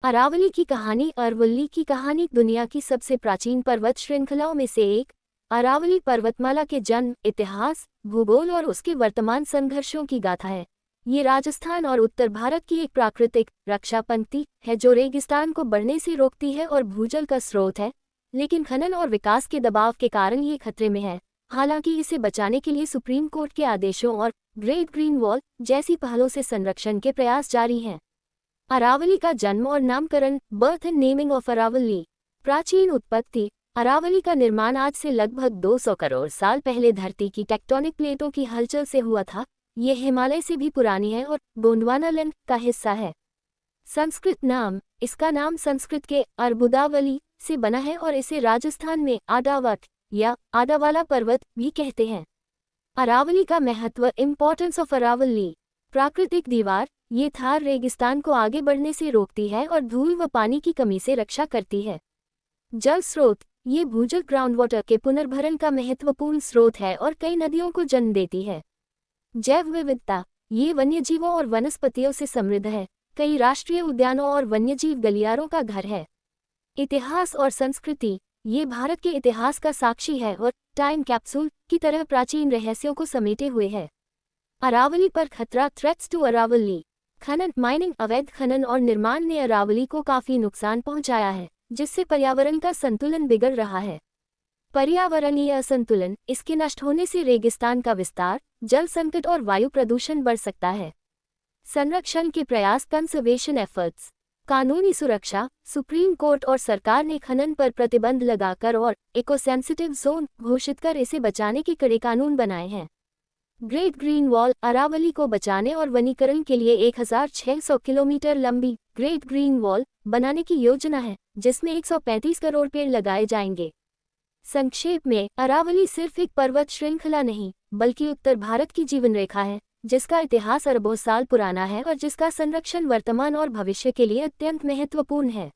अरावली की कहानी। अरवल्ली की कहानी दुनिया की सबसे प्राचीन पर्वत श्रृंखलाओं में से एक अरावली पर्वतमाला के जन्म, इतिहास, भूगोल और उसके वर्तमान संघर्षों की गाथा है। ये राजस्थान और उत्तर भारत की एक प्राकृतिक रक्षा पंक्ति है जो रेगिस्तान को बढ़ने से रोकती है और भूजल का स्रोत है, लेकिन खनन और विकास के दबाव के कारण ये खतरे में है। हालांकि इसे बचाने के लिए सुप्रीम कोर्ट के आदेशों और ग्रेट ग्रीन वॉल जैसी पहलों से संरक्षण के प्रयास जारी हैं। अरावली का जन्म और नामकरण। Birth and naming of Aravalli. प्राचीन उत्पत्ति। अरावली का निर्माण आज से लगभग 200 करोड़ साल पहले धरती की टेक्टोनिक प्लेटों की हलचल से हुआ था। ये हिमालय से भी पुरानी है और गोंडवानालैंड का हिस्सा है। संस्कृत नाम। इसका नाम संस्कृत के अर्बुदावली से बना है और इसे राजस्थान में आदावट या आदावाला पर्वत भी कहते हैं। अरावली का महत्व। Importance of Aravalli. प्राकृतिक दीवार। ये थार रेगिस्तान को आगे बढ़ने से रोकती है और धूल व पानी की कमी से रक्षा करती है। जल स्रोत। ये भूजल ग्राउंड वाटर के पुनर्भरण का महत्वपूर्ण स्रोत है और कई नदियों को जन्म देती है। जैव विविधता। ये वन्यजीवों और वनस्पतियों से समृद्ध है। कई राष्ट्रीय उद्यानों और वन्यजीव गलियारों का घर है। इतिहास और संस्कृति। ये भारत के इतिहास का साक्षी है और टाइम कैप्सूल की तरह प्राचीन रहस्यों को समेटे हुए है। अरावली पर खतरा। Threats to Aravalli. खनन, माइनिंग, अवैध खनन और निर्माण ने अरावली को काफी नुकसान पहुंचाया है, जिससे पर्यावरण का संतुलन बिगड़ रहा है। पर्यावरणीय असंतुलन। इसके नष्ट होने से रेगिस्तान का विस्तार, जल संकट और वायु प्रदूषण बढ़ सकता है। संरक्षण के प्रयास। Conservation efforts. कानूनी सुरक्षा। सुप्रीम कोर्ट और सरकार ने खनन पर प्रतिबंध लगाकर और इकोसेंसिटिव जोन घोषित कर इसे बचाने के कड़े कानून बनाए हैं। Great green wall. अरावली को बचाने और वनीकरण के लिए 1600 किलोमीटर लंबी ग्रेट ग्रीन वॉल बनाने की योजना है, जिसमें 135 करोड़ पेड़ लगाए जाएंगे। संक्षेप में, अरावली सिर्फ एक पर्वत श्रृंखला नहीं, बल्कि उत्तर भारत की जीवन रेखा है, जिसका इतिहास अरबों साल पुराना है और जिसका संरक्षण वर्तमान और भविष्य के लिए अत्यंत महत्वपूर्ण है।